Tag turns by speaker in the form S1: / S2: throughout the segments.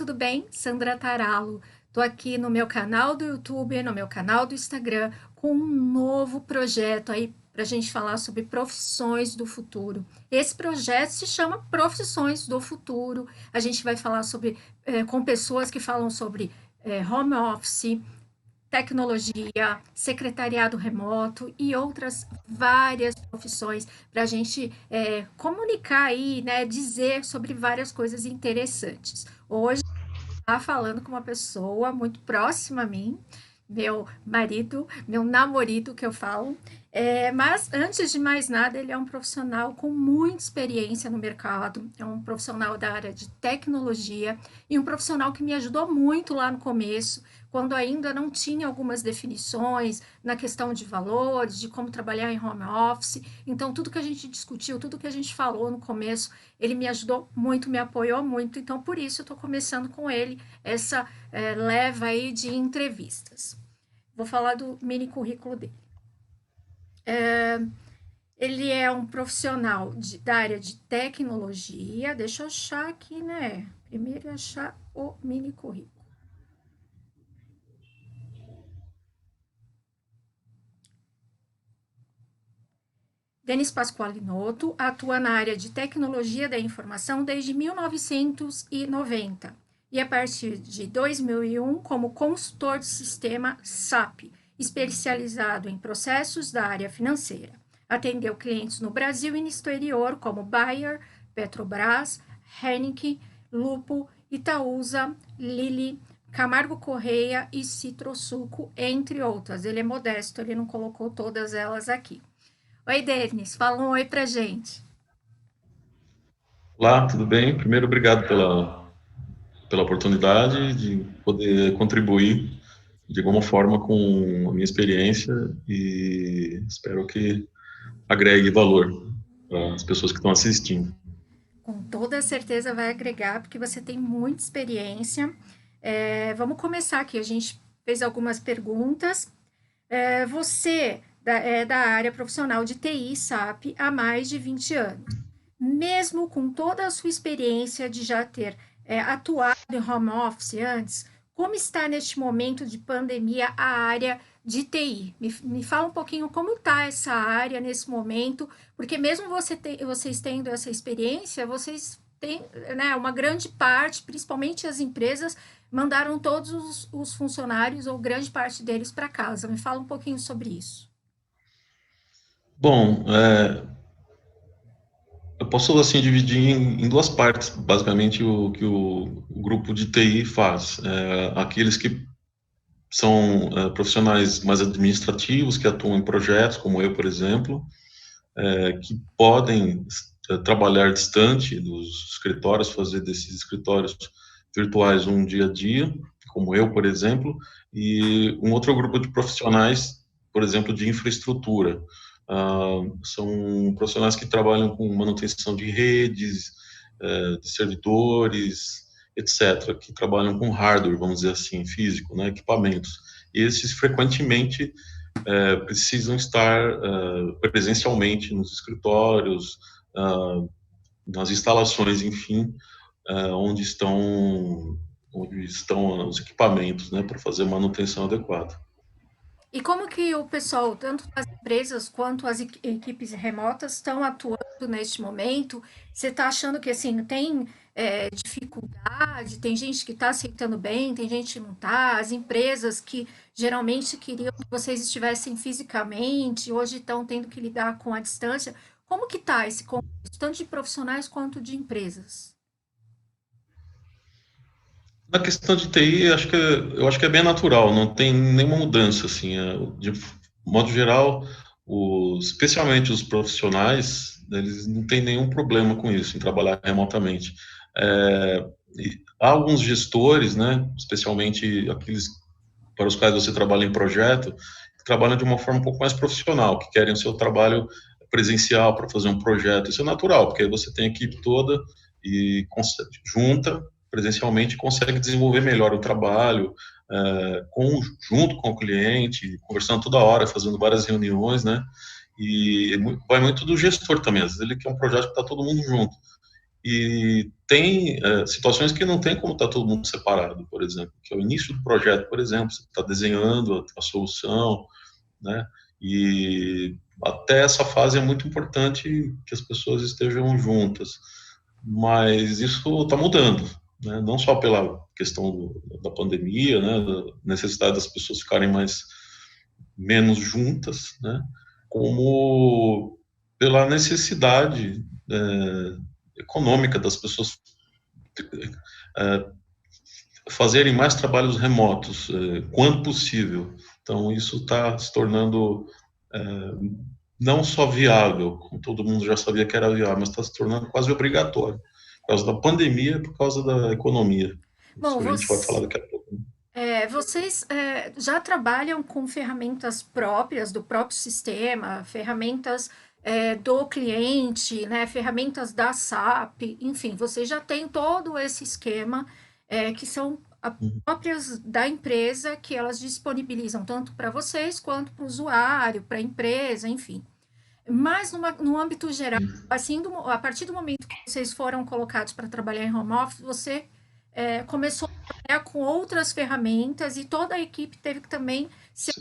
S1: tudo bem? Sandra Taralo. Estou aqui no meu canal do YouTube, no meu canal do Instagram, com um novo projeto aí para a gente falar sobre profissões do futuro. Esse projeto se chama Profissões do Futuro. A gente vai falar sobre com pessoas que falam sobre home office, tecnologia, secretariado remoto e outras várias profissões para a gente comunicar aí, né, dizer sobre várias coisas interessantes. Hoje está falando com uma pessoa muito próxima a mim, meu marido, meu namorado que eu falo. Mas antes de mais nada, ele é um profissional com muita experiência no mercado, é um profissional da área de tecnologia e um profissional que me ajudou muito lá no começo, quando ainda não tinha algumas definições na questão de valores, de como trabalhar em home office. Então, tudo que a gente discutiu, tudo que a gente falou no começo, ele me ajudou muito, me apoiou muito. Então, por isso, eu estou começando com ele essa leva aí de entrevistas. Vou falar do mini currículo dele. Ele é um profissional da área de tecnologia. Deixa eu achar aqui, né? Primeiro achar o mini currículo. Denis Pasqualinoto atua na área de tecnologia da informação desde 1990 e a partir de 2001 como consultor de sistema SAP, especializado em processos da área financeira. Atendeu clientes no Brasil e no exterior como Bayer, Petrobras, Heineken, Lupo, Itaúsa, Lilly, Camargo Correia e Citrosuco, entre outras. Ele é modesto, ele não colocou todas elas aqui. Oi, Denis, fala um oi pra gente.
S2: Olá, tudo bem? Primeiro, obrigado pela oportunidade de poder contribuir de alguma forma com a minha experiência e espero que agregue valor para as pessoas que estão assistindo.
S1: Com toda certeza vai agregar, porque você tem muita experiência. Vamos começar aqui. A gente fez algumas perguntas. Você é da área profissional de TI SAP há mais de 20 anos. Mesmo com toda a sua experiência de já ter atuado em home office antes, como está neste momento de pandemia a área de TI? Me fala um pouquinho como está essa área nesse momento, porque mesmo vocês tendo essa experiência, vocês têm, né, uma grande parte, principalmente as empresas, mandaram todos os funcionários ou grande parte deles para casa. Me fala um pouquinho sobre isso.
S2: Bom, eu posso assim dividir em duas partes, basicamente o que o grupo de TI faz. Aqueles que são profissionais mais administrativos, que atuam em projetos, como eu, por exemplo, que podem trabalhar distante dos escritórios, fazer desses escritórios virtuais um dia a dia, como eu, por exemplo, e um outro grupo de profissionais, por exemplo, de infraestrutura. São profissionais que trabalham com manutenção de redes, de servidores, etc., que trabalham com hardware, vamos dizer assim, físico, né, equipamentos. E esses frequentemente precisam estar presencialmente nos escritórios, nas instalações, enfim, onde estão os equipamentos, né, para fazer manutenção adequada.
S1: E como que o pessoal, tanto as empresas quanto as equipes remotas, estão atuando neste momento? Você está achando que assim tem dificuldade? Tem gente que está aceitando bem, tem gente que não está. As empresas que geralmente queriam que vocês estivessem fisicamente, hoje estão tendo que lidar com a distância. Como que está esse contexto, tanto de profissionais quanto de empresas?
S2: Na questão de TI, eu acho que é bem natural, não tem nenhuma mudança, assim, de modo geral, especialmente os profissionais, eles não têm nenhum problema com isso, em trabalhar remotamente. Há alguns gestores, né, especialmente aqueles para os quais você trabalha em projeto, que trabalham de uma forma um pouco mais profissional, que querem o seu trabalho presencial para fazer um projeto. Isso é natural, porque aí você tem a equipe toda e junta presencialmente consegue desenvolver melhor o trabalho, junto com o cliente, conversando toda hora, fazendo várias reuniões, né? E vai muito do gestor também, às vezes ele quer um projeto que está todo mundo junto. E tem situações que não tem como estar todo mundo separado, por exemplo, que é o início do projeto, por exemplo, você está desenhando a solução, né? E até essa fase é muito importante que as pessoas estejam juntas, mas isso está mudando, né? Não só pela questão da pandemia, né? Da necessidade das pessoas ficarem menos juntas, né? Como pela necessidade econômica das pessoas é, fazerem mais trabalhos remotos, quando possível. Então, isso está se tornando não só viável, como todo mundo já sabia que era viável, mas está se tornando quase obrigatório, por causa da pandemia e por causa da economia.
S1: Bom,
S2: Isso a gente vai falar daqui a pouco.
S1: vocês já trabalham com ferramentas próprias do próprio sistema, ferramentas do cliente, né, ferramentas da SAP, enfim, vocês já têm todo esse esquema que são próprias da empresa, que elas disponibilizam tanto para vocês quanto para o usuário, para a empresa, enfim. Mas no âmbito geral, assim, a partir do momento que vocês foram colocados para trabalhar em home office, você começou a trabalhar com outras ferramentas e toda a equipe teve que também se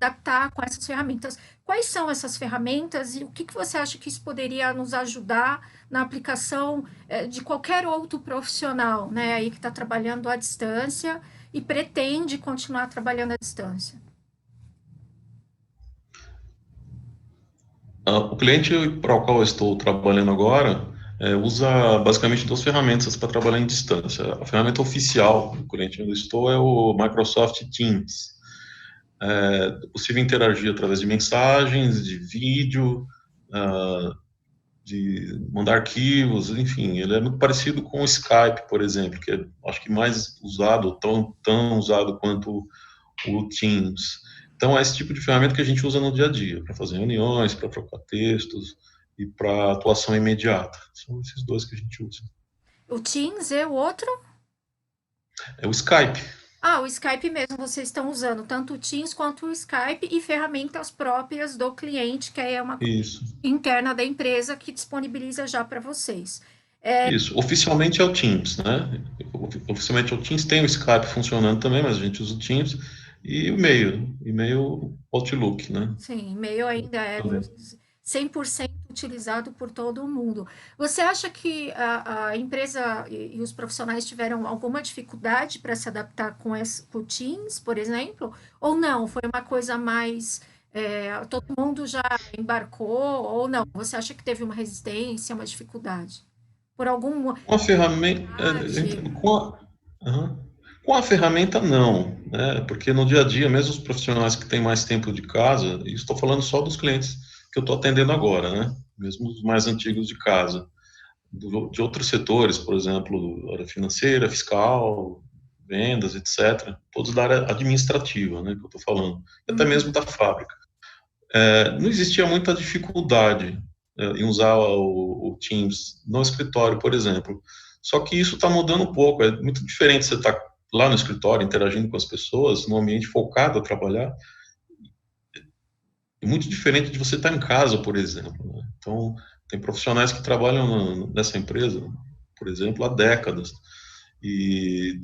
S1: adaptar com essas ferramentas. Quais são essas ferramentas e o que você acha que isso poderia nos ajudar na aplicação de qualquer outro profissional, né, aí que está trabalhando à distância e pretende continuar trabalhando à distância?
S2: O cliente para o qual eu estou trabalhando agora usa basicamente duas ferramentas para trabalhar em distância. A ferramenta oficial do cliente onde eu estou é o Microsoft Teams. É possível interagir através de mensagens, de vídeo, de mandar arquivos, enfim, ele é muito parecido com o Skype, por exemplo, que é, acho que mais usado, tão usado quanto o Teams. Então, é esse tipo de ferramenta que a gente usa no dia a dia, para fazer reuniões, para trocar textos e para atuação imediata. São esses dois que a gente usa.
S1: O Teams e o outro?
S2: É o Skype.
S1: Ah, o Skype mesmo, vocês estão usando tanto o Teams quanto o Skype e ferramentas próprias do cliente, que aí é uma coisa
S2: Isso.
S1: interna da empresa que disponibiliza já para vocês.
S2: Isso. Oficialmente é o Teams, né? Oficialmente é o Teams, tem o Skype funcionando também, mas a gente usa o Teams e o e-mail Outlook, né?
S1: Sim, e-mail ainda é
S2: Também.
S1: 100% utilizado por todo mundo. Você acha que a empresa e os profissionais tiveram alguma dificuldade para se adaptar com o Teams, por exemplo? Ou não? Foi uma coisa mais. Todo mundo já embarcou? Ou não? Você acha que teve uma resistência, uma dificuldade? Por alguma.
S2: Com a ferramenta, com a, aham. Com a ferramenta não, né? Porque no dia a dia, mesmo os profissionais que têm mais tempo de casa, e estou falando só dos clientes que eu estou atendendo agora, né? Mesmo os mais antigos de casa, de outros setores, por exemplo, área financeira, fiscal, vendas, etc. Todos da área administrativa, né? Que eu estou falando, e até mesmo da fábrica. Não existia muita dificuldade em usar o Teams no escritório, por exemplo. Só que isso está mudando um pouco. É muito diferente você estar lá no escritório interagindo com as pessoas, num ambiente focado a trabalhar, é muito diferente de você estar em casa, por exemplo. Né? Então, tem profissionais que trabalham nessa empresa, por exemplo, há décadas. E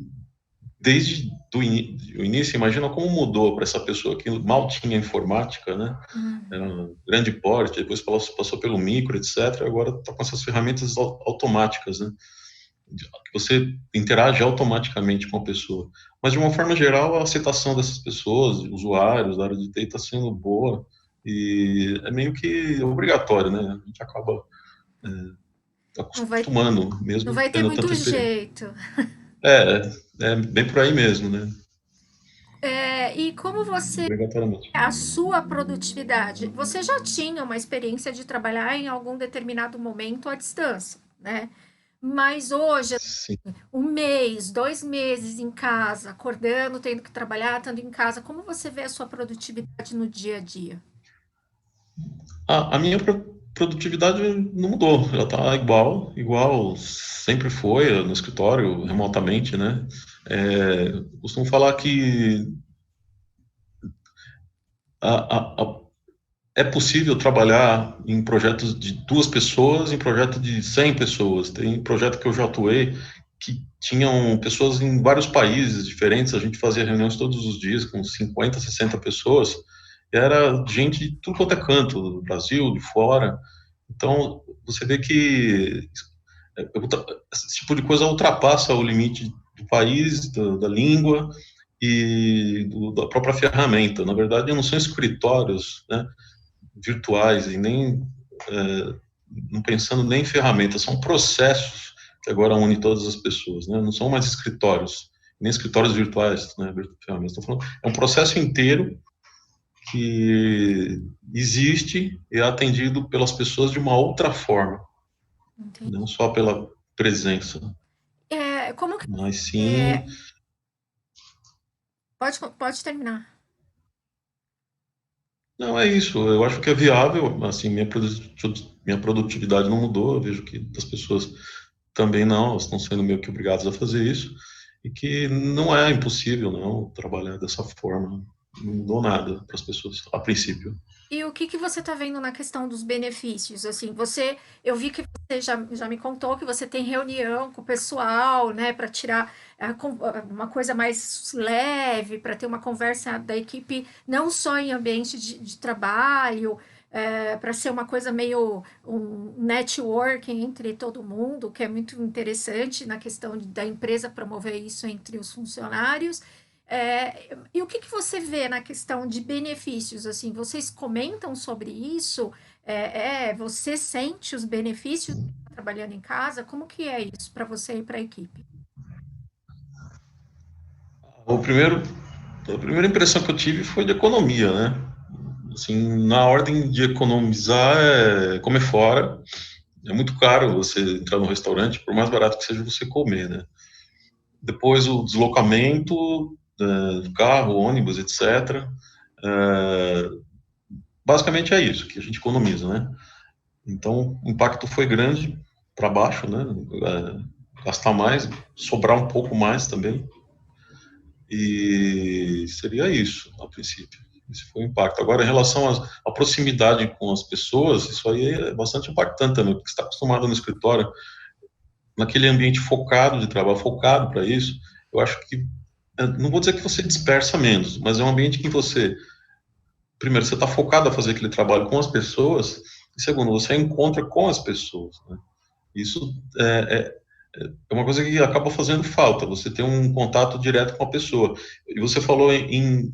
S2: desde o início, imagina como mudou para essa pessoa que mal tinha informática, né? Era um grande porte, depois passou pelo micro, etc. Agora está com essas ferramentas automáticas, né? Que você interage automaticamente com a pessoa. Mas, de uma forma geral, a aceitação dessas pessoas, usuários da área de TI, está sendo boa e é meio que obrigatório, né? A gente acaba
S1: Não vai,
S2: acostumando,
S1: não
S2: mesmo
S1: vai ter
S2: tendo
S1: muito
S2: tanta experiência.
S1: jeito.
S2: É, é bem por aí mesmo, né?
S1: E como você
S2: Obrigatoriamente.
S1: a sua produtividade? Você já tinha uma experiência de trabalhar em algum determinado momento à distância, né? Mas hoje,
S2: Sim.
S1: um mês, 2 meses em casa, acordando, tendo que trabalhar, estando em casa, como você vê a sua produtividade no dia a dia?
S2: A minha produtividade não mudou, ela está igual sempre foi no escritório, remotamente, né? Costumo falar que a, a, a, é possível trabalhar em projetos de 2 pessoas, em projeto de 100 pessoas. Tem projeto que eu já atuei que tinham pessoas em vários países diferentes, a gente fazia reuniões todos os dias com 50, 60 pessoas, e era gente de tudo quanto é canto, do Brasil, de fora. Então, você vê que esse tipo de coisa ultrapassa o limite do país, da língua e da própria ferramenta. Na verdade, não são escritórios, né, virtuais e nem não pensando nem em ferramentas, são processos que agora unem todas as pessoas, né? Não são mais escritórios, nem escritórios virtuais, né? Ferramentas. Estou falando, é um processo inteiro que existe e é atendido pelas pessoas de uma outra forma,
S1: Entendi.
S2: não só pela presença,
S1: Como que
S2: mas sim.
S1: você... Pode terminar.
S2: Não, é isso. Eu acho que é viável. Assim, minha produtividade não mudou. Eu vejo que as pessoas também não, elas estão sendo meio que obrigadas a fazer isso. E que não é impossível, não, trabalhar dessa forma. Não mudou nada para as pessoas, a princípio.
S1: E o que que você está vendo na questão dos benefícios? Assim, eu vi que você já me contou que você tem reunião com o pessoal, né, para tirar uma coisa mais leve, para ter uma conversa da equipe, não só em ambiente de trabalho, para ser uma coisa meio um networking entre todo mundo, que é muito interessante na questão da empresa promover isso entre os funcionários. E o que que você vê na questão de benefícios? Assim, vocês comentam sobre isso? Você sente os benefícios de estar trabalhando em casa? Como que é isso para você e para a equipe?
S2: O primeiro, a primeira impressão que eu tive foi de economia, né? Assim, na ordem de economizar é comer fora. É muito caro você entrar no restaurante, por mais barato que seja você comer, né? Depois o deslocamento do carro, ônibus, etc. É, basicamente é isso que a gente economiza, né? Então o impacto foi grande para baixo, né? Gastar mais, sobrar um pouco mais também, e seria isso a princípio. Esse foi o impacto. Agora, em relação à proximidade com as pessoas, isso aí é bastante impactante também, porque você está acostumado no escritório, naquele ambiente focado de trabalho, focado para isso. Eu acho que não vou dizer que você dispersa menos, mas é um ambiente que você, primeiro, você está focado a fazer aquele trabalho com as pessoas, e segundo, você encontra com as pessoas, né? Isso é uma coisa que acaba fazendo falta, você tem um contato direto com a pessoa. E você falou em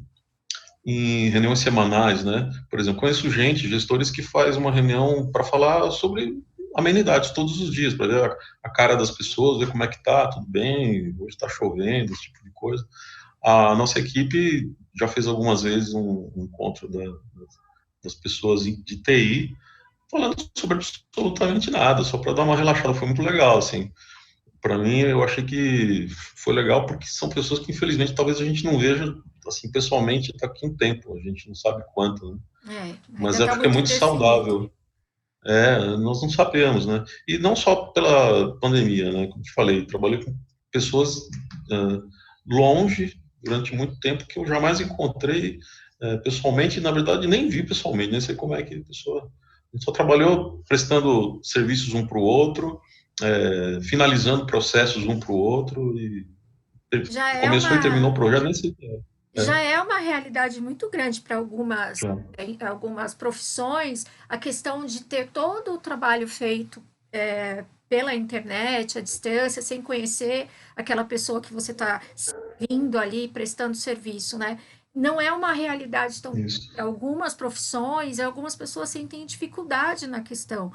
S2: reuniões semanais, né? Por exemplo, conheço gente, gestores que faz uma reunião para falar sobre amenidades todos os dias, para ver a cara das pessoas, ver como é que tá, tudo bem, hoje está chovendo, esse tipo de coisa. A nossa equipe já fez algumas vezes um encontro das pessoas de TI, falando sobre absolutamente nada, só para dar uma relaxada. Foi muito legal, assim. Para mim, eu achei que foi legal porque são pessoas que, infelizmente, talvez a gente não veja assim pessoalmente daqui a um tempo. A gente não sabe quanto, né?
S1: Ainda
S2: Mas é
S1: está
S2: porque é
S1: muito
S2: muito
S1: indefinido.
S2: saudável. Nós não sabemos, né? E não só pela pandemia, né? Como te falei, trabalhei com pessoas longe durante muito tempo que eu jamais encontrei pessoalmente, e, na verdade, nem vi pessoalmente, nem sei como é que a pessoa. A gente só trabalhou prestando serviços um para o outro, finalizando processos um para o outro, e
S1: Já é
S2: começou e terminou
S1: uma
S2: o projeto, nem sei.
S1: já é uma realidade muito grande para
S2: Já.
S1: algumas profissões, a questão de ter todo o trabalho feito pela internet, à distância, sem conhecer aquela pessoa que você está vindo ali prestando serviço, né? Não é uma realidade tão
S2: Isso.
S1: para algumas profissões, e algumas pessoas sentem dificuldade na questão.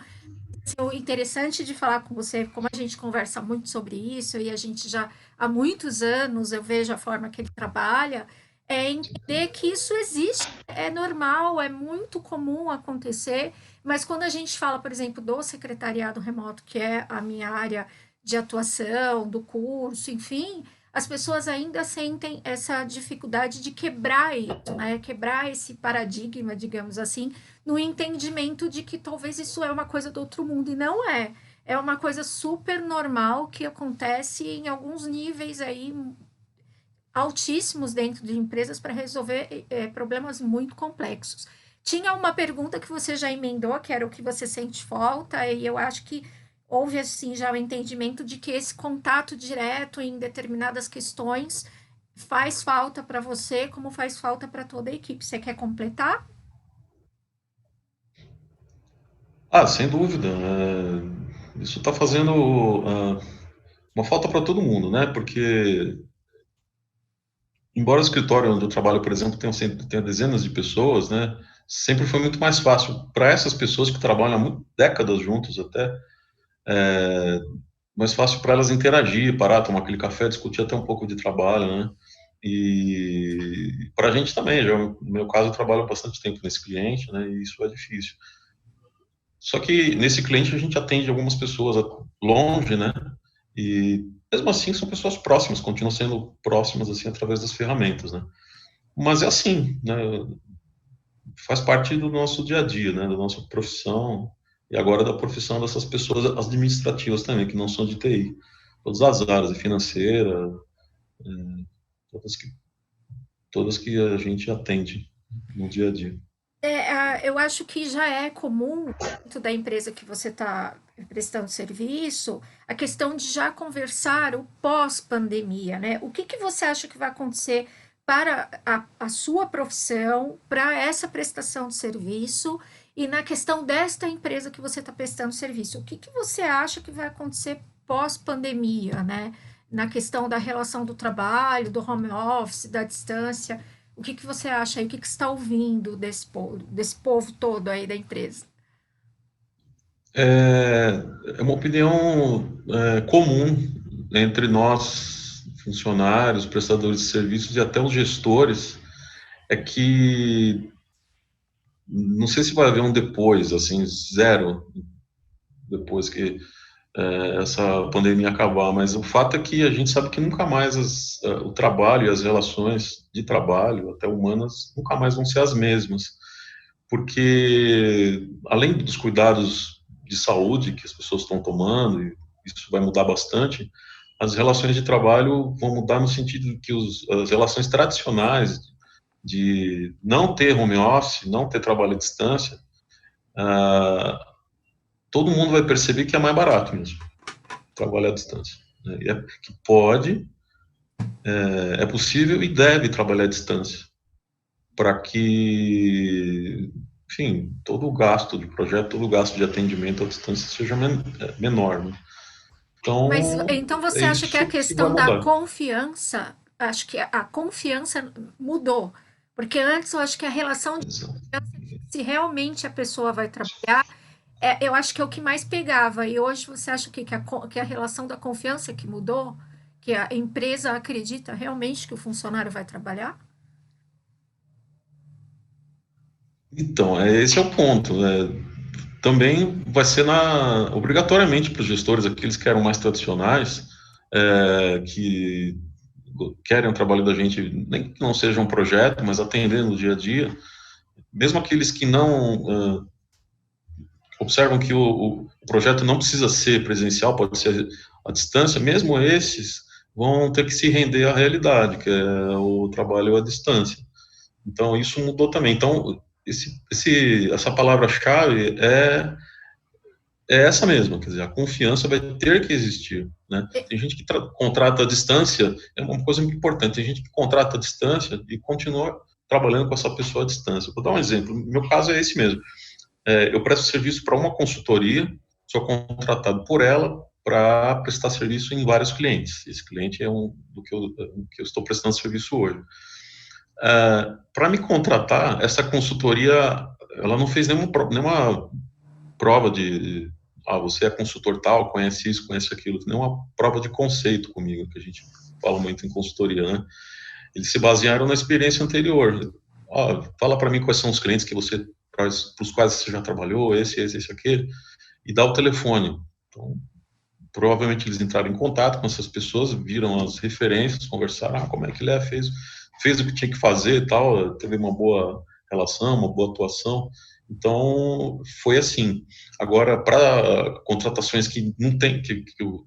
S1: O interessante de falar com você, como a gente conversa muito sobre isso, e a gente já há muitos anos eu vejo a forma que ele trabalha, é entender que isso existe, é normal, é muito comum acontecer, mas quando a gente fala, por exemplo, do secretariado remoto, que é a minha área de atuação, do curso, enfim, as pessoas ainda sentem essa dificuldade de quebrar isso, né? Quebrar esse paradigma, digamos assim, no entendimento de que talvez isso é uma coisa do outro mundo, e não é. É uma coisa super normal que acontece em alguns níveis aí altíssimos dentro de empresas para resolver problemas muito complexos. Tinha uma pergunta que você já emendou, que era o que você sente falta, e eu acho que houve assim já o entendimento de que esse contato direto em determinadas questões faz falta para você, como faz falta para toda a equipe. Você quer completar?
S2: Ah, sem dúvida. Isso está fazendo uma falta para todo mundo, né? Porque, embora o escritório onde eu trabalho, por exemplo, tenha dezenas de pessoas, né? Sempre foi muito mais fácil para essas pessoas que trabalham há décadas juntos até, mais fácil para elas interagir, parar, tomar aquele café, discutir até um pouco de trabalho, né? E para a gente também, já, no meu caso, eu trabalho bastante tempo nesse cliente, né? E isso é difícil. Só que nesse cliente a gente atende algumas pessoas longe, né? E mesmo assim são pessoas próximas, continuam sendo próximas assim através das ferramentas, né? Mas é assim, né? Faz parte do nosso dia a dia, né? Da nossa profissão e agora da profissão dessas pessoas administrativas também, que não são de TI. Todas as áreas, financeira, todas que, todas que a gente atende no dia a dia.
S1: Eu acho que já é comum dentro da empresa que você está prestando serviço, a questão de já conversar o pós-pandemia, né? O que que você acha que vai acontecer para a sua profissão, para essa prestação de serviço e na questão desta empresa que você está prestando serviço? O que que você acha que vai acontecer pós-pandemia, né? Na questão da relação do trabalho, do home office, da distância. O que que você acha aí? O que que você está ouvindo desse povo todo aí da empresa?
S2: É uma opinião comum entre nós, funcionários, prestadores de serviços e até os gestores, é que não sei se vai haver um depois, assim, zero, depois que essa pandemia acabar, mas o fato é que a gente sabe que nunca mais o trabalho e as relações de trabalho, até humanas, nunca mais vão ser as mesmas, porque além dos cuidados de saúde que as pessoas estão tomando, e isso vai mudar bastante, as relações de trabalho vão mudar no sentido de que as relações tradicionais de não ter home office, não ter trabalho à distância, ah, todo mundo vai perceber que é mais barato mesmo trabalhar à distância, né? E que pode, é possível e deve trabalhar à distância para que, enfim, todo o gasto de projeto, todo o gasto de atendimento à distância seja menor, né?
S1: Mas
S2: Então,
S1: então
S2: é
S1: você acha que a
S2: isso que vai
S1: questão da
S2: mudar.
S1: confiança, acho que a confiança mudou, porque antes eu acho que a relação de se realmente a pessoa vai trabalhar, eu acho que é o que mais pegava. E hoje você acha que a relação da confiança que mudou, que a empresa acredita realmente que o funcionário vai trabalhar?
S2: Então, esse é o ponto, né? Também vai ser obrigatoriamente para os gestores, aqueles que eram mais tradicionais, que querem o trabalho da gente, nem que não seja um projeto, mas atendendo no dia a dia, mesmo aqueles que não observam que o projeto não precisa ser presencial, pode ser à distância, mesmo esses vão ter que se render à realidade, que é o trabalho à distância. Então, isso mudou também. Então, essa palavra-chave é essa mesma, quer dizer, a confiança vai ter que existir, né? Tem gente que contrata à distância, é uma coisa muito importante, tem gente que contrata à distância e continua trabalhando com essa pessoa à distância. Vou dar um exemplo, no meu caso é esse mesmo. Eu presto serviço para uma consultoria, sou contratado por ela para prestar serviço em vários clientes. Esse cliente é um do que eu estou prestando serviço hoje. Para me contratar, essa consultoria, ela não fez nenhuma prova de, você é consultor tal, conhece isso, conhece aquilo, nenhuma prova de conceito comigo, que a gente fala muito em consultoria, né? Eles se basearam na experiência anterior. Fala para mim quais são os clientes que você, para os quais você já trabalhou, esse, aquele, e dá o telefone. Então, provavelmente eles entraram em contato com essas pessoas, viram as referências, conversaram, como é que ele fez o que tinha que fazer e tal, teve uma boa relação, uma boa atuação. Então, foi assim. Agora, para contratações que não tem, que o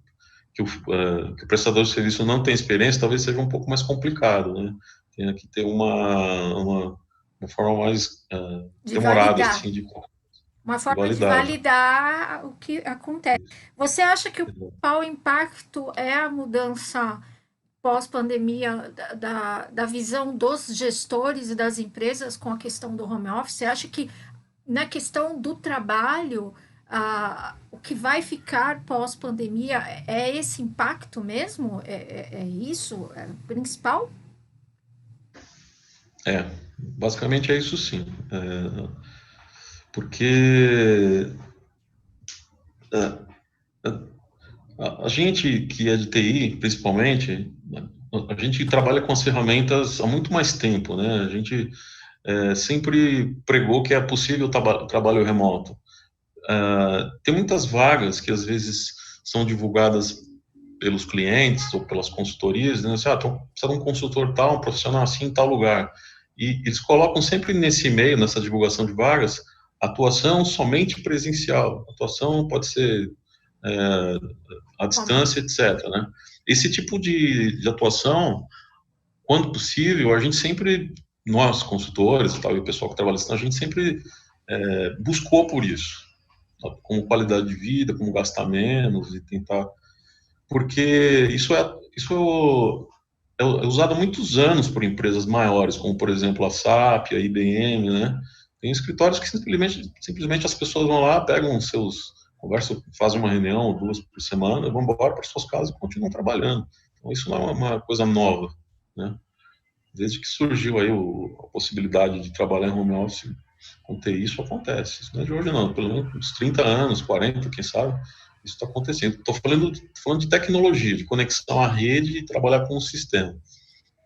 S2: prestador de serviço não tem experiência, talvez seja um pouco mais complicado, né? Tem que ter uma forma mais
S1: De
S2: demorada,
S1: validar.
S2: assim,
S1: Uma
S2: de
S1: forma de
S2: validade.
S1: validar o que acontece. Você acha que o
S2: Exato.
S1: principal impacto é a mudança pós-pandemia da visão dos gestores e das empresas com a questão do home office? Você acha que na questão do trabalho, o que vai ficar pós-pandemia é esse impacto mesmo? É isso? É o principal?
S2: Basicamente é isso sim. Porque a gente que é de TI, principalmente, a gente trabalha com as ferramentas há muito mais tempo, né? A gente sempre pregou que é possível trabalho remoto. Tem muitas vagas que às vezes são divulgadas pelos clientes ou pelas consultorias, né? Assim, precisa de um consultor tal, um profissional assim em tal lugar. E eles colocam sempre nesse e-mail, nessa divulgação de vagas, atuação somente presencial. Atuação pode ser é, à
S1: Como?
S2: distância, etc. Né? Esse tipo de atuação, quando possível, a gente sempre, nós consultores, tal, e o pessoal que trabalha assim, a gente sempre buscou por isso, como qualidade de vida, como gastar menos e tentar, porque isso é usado há muitos anos por empresas maiores, como por exemplo a SAP, a IBM, né? Tem escritórios que simplesmente as pessoas vão lá, pegam seus, conversam, fazem uma reunião ou duas por semana, vão embora para suas casas e continuam trabalhando. Então isso não é uma coisa nova, né? Desde que surgiu aí a possibilidade de trabalhar em home office com TI, isso acontece. Isso não é de hoje não, pelo menos uns 30 anos, 40, quem sabe, isso está acontecendo. Estou falando de tecnologia, de conexão à rede e trabalhar com o sistema.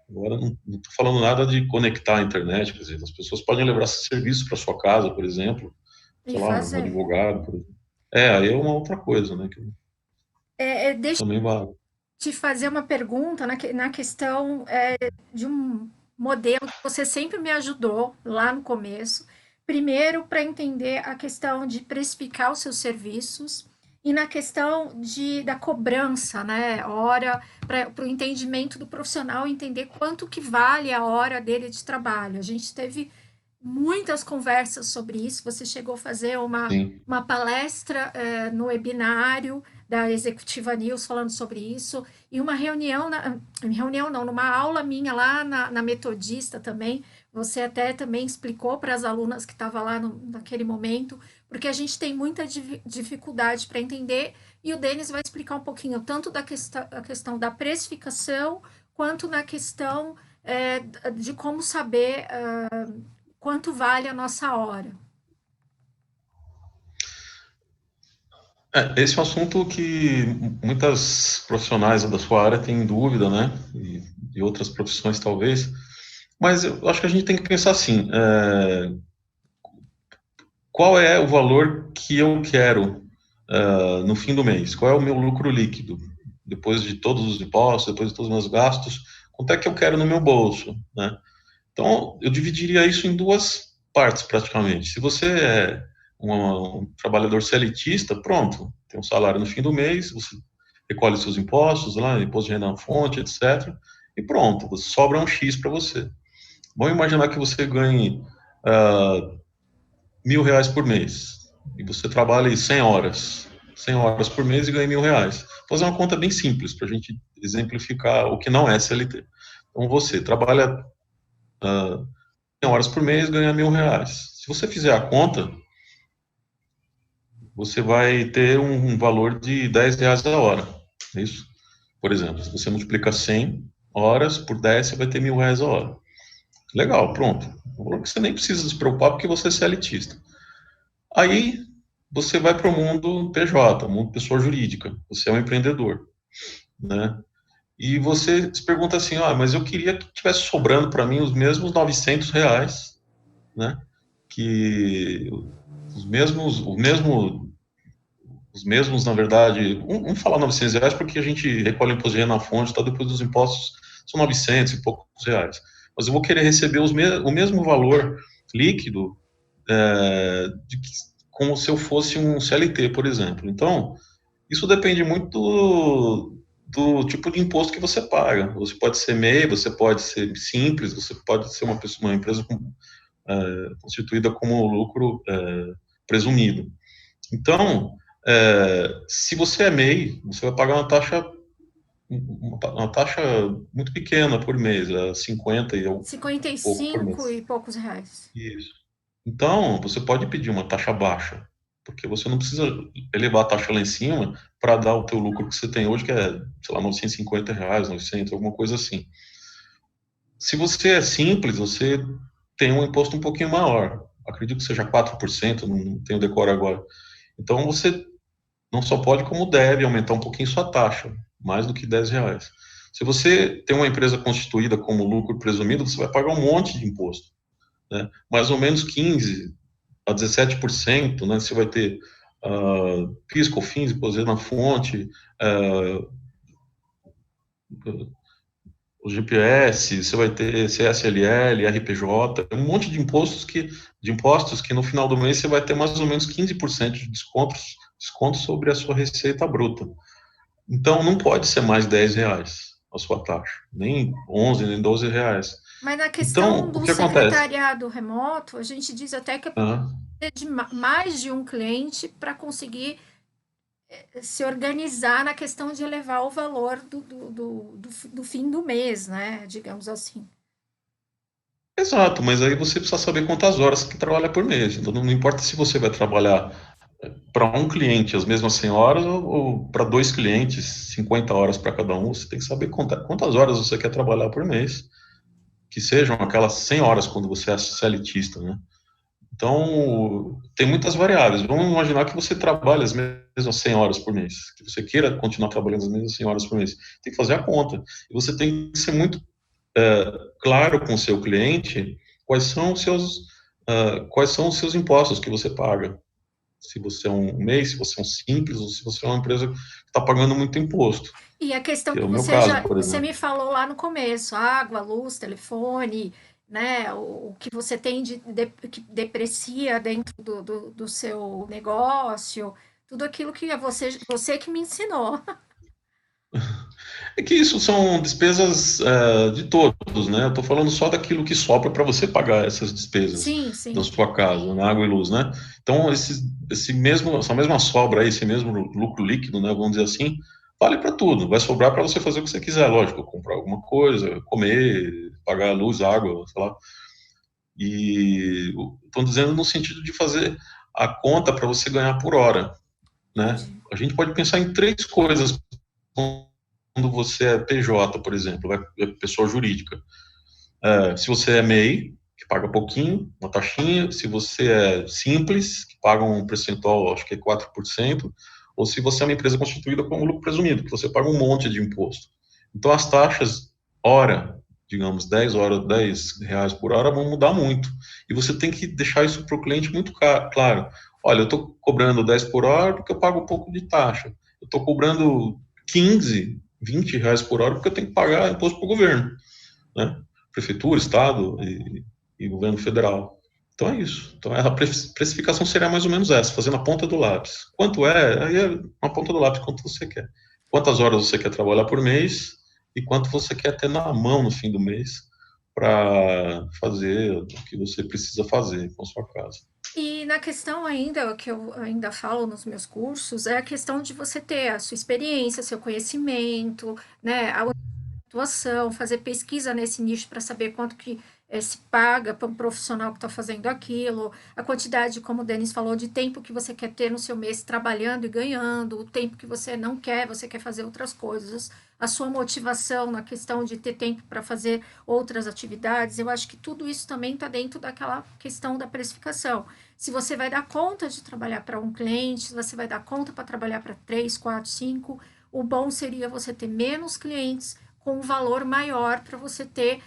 S2: Agora, não estou falando nada de conectar a internet, quer dizer, as pessoas podem levar esse serviço para sua casa, por exemplo,
S1: E
S2: sei lá, um
S1: fazer.
S2: advogado, por exemplo. Aí é uma outra coisa, né, que
S1: Deixa
S2: também vale.
S1: te fazer uma pergunta na questão de um modelo que você sempre me ajudou lá no começo. Primeiro, para entender a questão de precificar os seus serviços e na questão da cobrança, né? Hora, para o entendimento do profissional entender quanto que vale a hora dele de trabalho. A gente teve muitas conversas sobre isso. Você chegou a fazer
S2: Sim,
S1: uma palestra no webinário da Executiva News falando sobre isso, e uma reunião não, numa aula minha lá na Metodista também, você até também explicou para as alunas que estavam lá naquele momento, porque a gente tem muita dificuldade para entender, e o Denis vai explicar um pouquinho, tanto a questão da precificação, quanto na questão de como saber quanto vale a nossa hora.
S2: esse é um assunto que muitas profissionais da sua área têm dúvida, né? E outras profissões talvez. Mas eu acho que a gente tem que pensar assim: qual é o valor que eu quero no fim do mês? Qual é o meu lucro líquido? Depois de todos os impostos, depois de todos os meus gastos, quanto é que eu quero no meu bolso, né? Então, eu dividiria isso em duas partes, praticamente. Se você é um trabalhador CLTista, pronto, tem um salário no fim do mês, você recolhe seus impostos, lá, imposto de renda na fonte, etc. E pronto, sobra um X para você. Vamos imaginar que você ganhe R$ 1.000 por mês, e você trabalha 100 horas por mês e ganha R$ 1.000. Vou fazer uma conta bem simples para a gente exemplificar o que não é CLT. Então, você trabalha 100 horas por mês, ganha R$ 1.000. Se você fizer a conta, você vai ter um valor de R$ 10 a hora. É isso? Por exemplo, se você multiplica 100 horas por 10, você vai ter R$ 1.000 a hora. Legal, pronto. Um valor que você nem precisa se preocupar porque você é CLTista. Aí você vai para o mundo PJ, o mundo pessoa jurídica. Você é um empreendedor, né? E você se pergunta assim, mas eu queria que tivesse sobrando para mim os mesmos R$ 900, né? Que os mesmos, na verdade, vamos falar R$ 900 porque a gente recolhe o imposto de renda na fonte, tá, depois dos impostos são 900 e poucos reais. Mas eu vou querer receber o mesmo valor líquido como se eu fosse um CLT, por exemplo. Então, isso depende muito do tipo de imposto que você paga. Você pode ser MEI, você pode ser simples, você pode ser uma empresa com constituída como lucro presumido. Então, se você é MEI, você vai pagar uma taxa muito pequena por mês, 50 e
S1: cinquenta e
S2: pouco por
S1: cinco
S2: mês.
S1: e poucos reais.
S2: Isso. Então, você pode pedir uma taxa baixa, porque você não precisa elevar a taxa lá em cima para dar o teu lucro que você tem hoje, que é, sei lá, R$ 950, 900, alguma coisa assim. Se você é simples, você tem um imposto um pouquinho maior. Acredito que seja 4%, não tenho decoro agora. Então, você não só pode, como deve aumentar um pouquinho sua taxa, mais do que R$ 10. Se você tem uma empresa constituída como lucro presumido, você vai pagar um monte de imposto, né? Mais ou menos 15 a 17%, né? Você vai ter PIS, COFINS, imposto na fonte, o GPS, você vai ter CSLL, RPJ, um monte de impostos que no final do mês você vai ter mais ou menos 15% de desconto sobre a sua receita bruta. Então, não pode ser mais R$ 10 a sua taxa, nem 11, nem R$ 12.
S1: Mas na questão
S2: Então, o
S1: do
S2: que acontece?
S1: secretariado remoto, a gente diz até que é
S2: Ah,
S1: de mais de um cliente para conseguir se organizar na questão de elevar o valor do fim do mês, né? Digamos assim.
S2: exato, mas aí você precisa saber quantas horas que trabalha por mês. Então, não importa se você vai trabalhar para um cliente as mesmas 100 horas ou para dois clientes, 50 horas para cada um, você tem que saber quantas horas você quer trabalhar por mês, que sejam aquelas 100 horas quando você é CLTista, né? Então, tem muitas variáveis. Vamos imaginar que você trabalha as mesmas 100 horas por mês, que você queira continuar trabalhando as mesmas 100 horas por mês. Tem que fazer a conta. E você tem que ser muito claro com o seu cliente quais são os seus impostos que você paga. Se você é um MEI, se você é um simples, ou se você é uma empresa que está pagando muito imposto,
S1: E a questão
S2: que é
S1: que
S2: o meu caso, por
S1: você
S2: exemplo.
S1: me falou lá no começo, água, luz, telefone, né? O que você tem que deprecia dentro do seu negócio, tudo aquilo que é você que me ensinou.
S2: É que isso são despesas de todos, né? Eu estou falando só daquilo que sobra para você pagar essas despesas
S1: Sim,
S2: da
S1: sim.
S2: sua casa, na água e luz, né? Então, essa mesma sobra aí, esse mesmo lucro líquido, né, vamos dizer assim, vale para tudo. Vai sobrar para você fazer o que você quiser, lógico, comprar alguma coisa, comer, pagar luz, água, sei lá. E estou dizendo no sentido de fazer a conta para você ganhar por hora, né?
S1: Entendi.
S2: A gente pode pensar em três coisas quando você é PJ, por exemplo, é pessoa jurídica. Se você é MEI, que paga pouquinho, uma taxinha, se você é simples, que paga um percentual, acho que é 4%, ou se você é uma empresa constituída como lucro presumido, que você paga um monte de imposto. Então, as taxas hora, digamos, 10 horas, R$ 10 por hora, vão mudar muito. E você tem que deixar isso para o cliente muito claro. Olha, eu estou cobrando 10 por hora porque eu pago um pouco de taxa. Eu estou cobrando 15, R$ 20 por hora porque eu tenho que pagar imposto para o governo, né? Prefeitura, Estado e governo federal. Então é isso. Então a precificação seria mais ou menos essa, fazendo a ponta do lápis. Quanto é? Aí é uma ponta do lápis, quanto você quer. Quantas horas você quer trabalhar por mês e quanto você quer ter na mão no fim do mês para fazer o que você precisa fazer com a sua casa.
S1: E na questão ainda, o que eu ainda falo nos meus cursos, é a questão de você ter a sua experiência, seu conhecimento, né, a atuação, fazer pesquisa nesse nicho para saber quanto que se paga para um profissional que está fazendo aquilo, a quantidade, como o Denis falou, de tempo que você quer ter no seu mês trabalhando e ganhando, o tempo que você não quer, você quer fazer outras coisas, a sua motivação na questão de ter tempo para fazer outras atividades, eu acho que tudo isso também está dentro daquela questão da precificação. Se você vai dar conta de trabalhar para um cliente, se você vai dar conta para trabalhar para três, quatro, cinco, o bom seria você ter menos clientes com um valor maior para você ter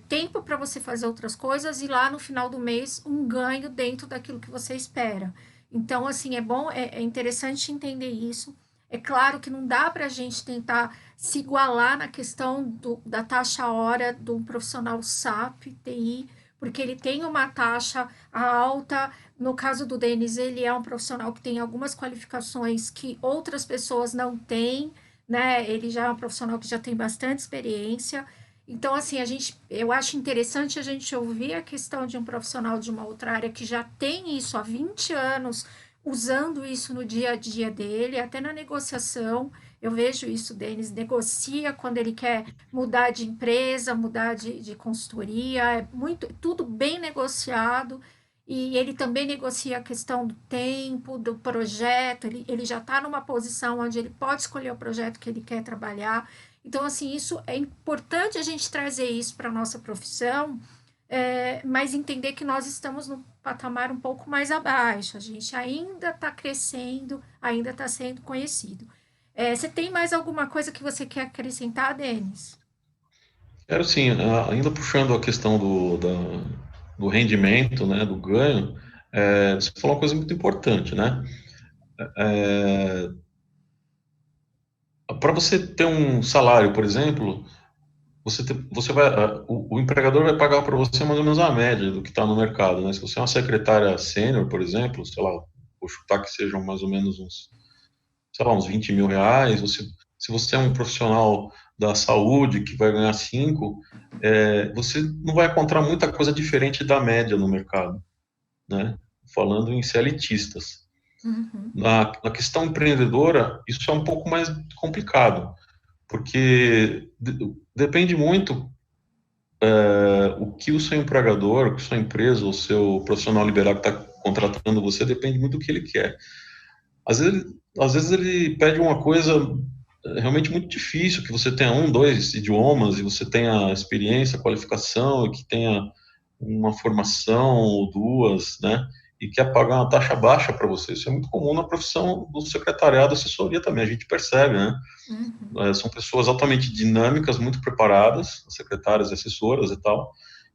S1: tempo para você fazer outras coisas e lá no final do mês um ganho dentro daquilo que você espera. Então, assim, é bom, é interessante entender isso. É claro que não dá para a gente tentar se igualar na questão da taxa hora do profissional SAP, TI, porque ele tem uma taxa alta. No caso do Denis, ele é um profissional que tem algumas qualificações que outras pessoas não têm, né? Ele já é um profissional que já tem bastante experiência. Então, assim, eu acho interessante a gente ouvir a questão de um profissional de uma outra área que já tem isso há 20 anos, usando isso no dia a dia dele, até na negociação. Eu vejo isso, Denis, negocia quando ele quer mudar de empresa, mudar de consultoria, é muito, tudo bem negociado. E ele também negocia a questão do tempo, do projeto, ele já está numa posição onde ele pode escolher o projeto que ele quer trabalhar. Então, assim, isso é importante a gente trazer isso para a nossa profissão, mas entender que nós estamos num patamar um pouco mais abaixo. A gente ainda está crescendo, ainda está sendo conhecido. Você tem mais alguma coisa que você quer acrescentar, Denis?
S2: Era assim, ainda puxando a questão do rendimento, né, do ganho, você falou uma coisa muito importante, né? Para você ter um salário, por exemplo, você vai, o empregador vai pagar para você mais ou menos a média do que está no mercado, né? Se você é uma secretária sênior, por exemplo, sei lá, vou chutar que sejam mais ou menos uns, sei lá, uns 20 mil reais. Se você é um profissional da saúde que vai ganhar 5, você não vai encontrar muita coisa diferente da média no mercado, né? Falando em CLTistas.
S1: Uhum,
S2: Na questão empreendedora, isso é um pouco mais complicado, porque depende muito o que o seu empregador, o que sua empresa, o seu profissional liberal que está contratando você, depende muito do que ele quer. Às vezes, às vezes ele pede uma coisa realmente muito difícil, que você tenha um, dois idiomas e você tenha experiência, qualificação e que tenha uma formação ou duas, né? E quer pagar uma taxa baixa para você. Isso é muito comum na profissão do secretariado, assessoria também, a gente percebe, né?
S1: uhum.
S2: São pessoas altamente dinâmicas, muito preparadas, secretárias, assessoras e tal,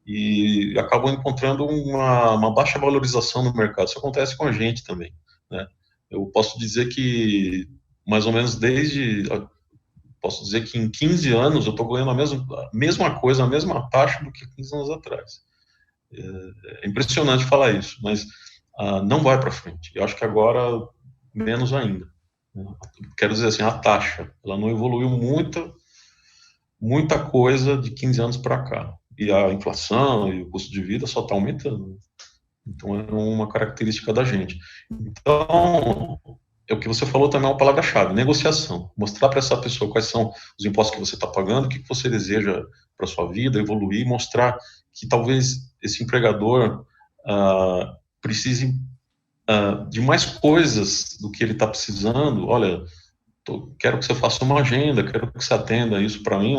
S2: e acabam encontrando uma baixa valorização no mercado. Isso acontece com a gente também, né? Eu posso dizer que, mais ou menos posso dizer que em 15 anos eu estou ganhando a mesma coisa, a mesma taxa do que 15 anos atrás. É impressionante falar isso, mas não vai para frente. Eu acho que agora, menos ainda. Quero dizer assim, a taxa, ela não evoluiu muita coisa de 15 anos para cá. E a inflação e o custo de vida só está aumentando. Então, é uma característica da gente. Então, é o que você falou também é uma palavra-chave, negociação. Mostrar para essa pessoa quais são os impostos que você está pagando, o que você deseja para sua vida, evoluir, mostrar que talvez esse empregador precise de mais coisas do que ele está precisando. Olha, quero que você faça uma agenda, quero que você atenda isso para mim,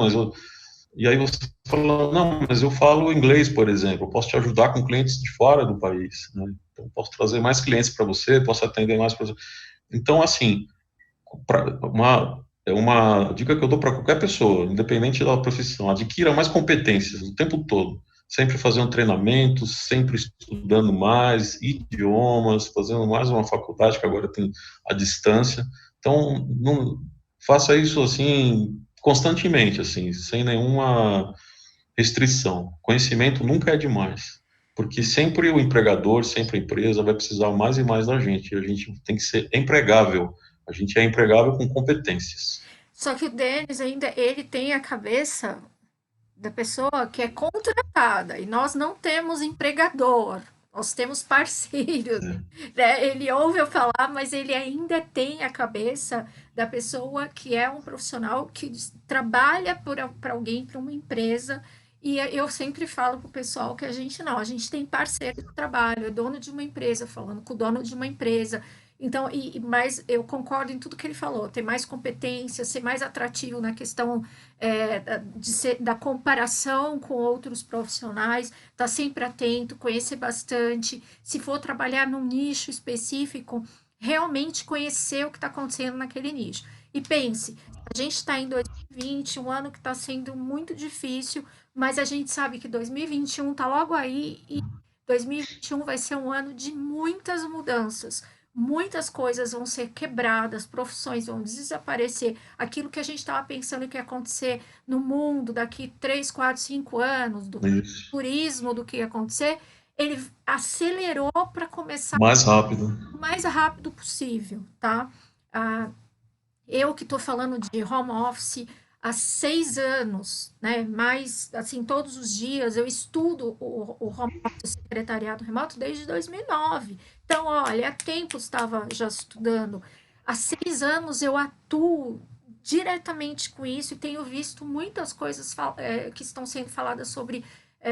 S2: e aí você fala, não, mas eu falo inglês, por exemplo, eu posso te ajudar com clientes de fora do país, né? Então, posso trazer mais clientes para você, posso atender mais para você. Então, assim, é uma dica que eu dou para qualquer pessoa, independente da profissão, adquira mais competências o tempo todo, sempre fazendo treinamentos, sempre estudando mais idiomas, fazendo mais uma faculdade que agora tem a distância. Então, não faça isso assim constantemente, assim, sem nenhuma restrição. Conhecimento nunca é demais, porque sempre o empregador, sempre a empresa vai precisar mais e mais da gente. E a gente tem que ser empregável. A gente é empregável com competências.
S1: Só que o Denis ainda ele tem a cabeça da pessoa que é contratada e nós não temos empregador, nós temos parceiros.
S2: É,
S1: Né? Ele ouve eu falar, mas ele ainda tem a cabeça da pessoa que é um profissional que trabalha para alguém, para uma empresa. E eu sempre falo para o pessoal que a gente não, a gente tem parceiro de trabalho, é dono de uma empresa, falando com o dono de uma empresa. Então, mas eu concordo em tudo que ele falou, ter mais competência, ser mais atrativo na questão da comparação com outros profissionais, estar tá sempre atento, conhecer bastante. Se for trabalhar num nicho específico, realmente conhecer o que está acontecendo naquele nicho. E pense, a gente está em 2020, um ano que está sendo muito difícil, mas a gente sabe que 2021 está logo aí e 2021 vai ser um ano de muitas mudanças. Muitas coisas vão ser quebradas, profissões vão desaparecer. Aquilo que a gente estava pensando que ia acontecer no mundo daqui 3, 4, 5 anos, do
S2: isso.
S1: turismo, do que ia acontecer, ele acelerou para começar
S2: Mais rápido.
S1: o mais rápido possível, tá? Ah, eu que estou falando de home office, há 6 anos, né? Mas, assim, todos os dias eu estudo o home office, o secretariado remoto desde 2009. Então, olha, há tempo estava já estudando. Há 6 anos eu atuo diretamente com isso e tenho visto muitas coisas que estão sendo faladas sobre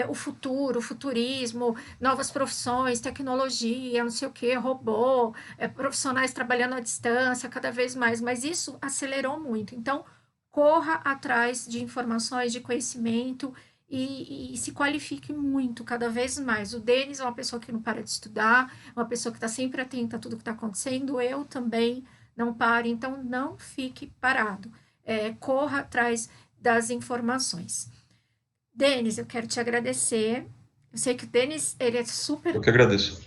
S1: o futuro, o futurismo, novas profissões, tecnologia, não sei o que, robô, profissionais trabalhando à distância, cada vez mais. Mas isso acelerou muito. Então, corra atrás de informações, de conhecimento e se qualifique muito, cada vez mais. O Denis é uma pessoa que não para de estudar, uma pessoa que está sempre atenta a tudo que está acontecendo. Eu também não paro, então não fique parado. Corra atrás das informações. Denis, eu quero te agradecer. Eu sei que o Denis,
S2: Eu que agradeço.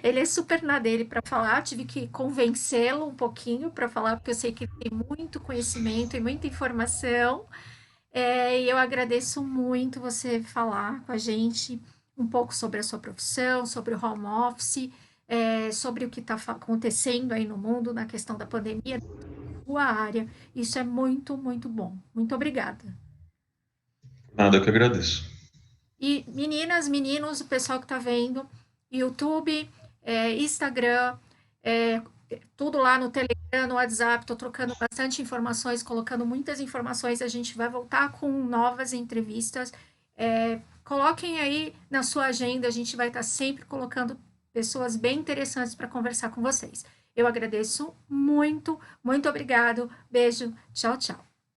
S1: ele é super na dele para falar. Tive que convencê-lo um pouquinho para falar, porque eu sei que ele tem muito conhecimento e muita informação. E eu agradeço muito você falar com a gente um pouco sobre a sua profissão, sobre o home office, sobre o que está acontecendo aí no mundo na questão da pandemia, na sua área. Isso é muito, muito bom. Muito obrigada.
S2: Nada, eu que agradeço.
S1: E meninas, meninos, o pessoal que está vendo, YouTube, Instagram, é, tudo lá no Telegram, no WhatsApp, estou trocando bastante informações, colocando muitas informações. A gente vai voltar com novas entrevistas. Coloquem aí na sua agenda, a gente vai estar sempre colocando pessoas bem interessantes para conversar com vocês. Eu agradeço muito, muito obrigado. Beijo, tchau, tchau.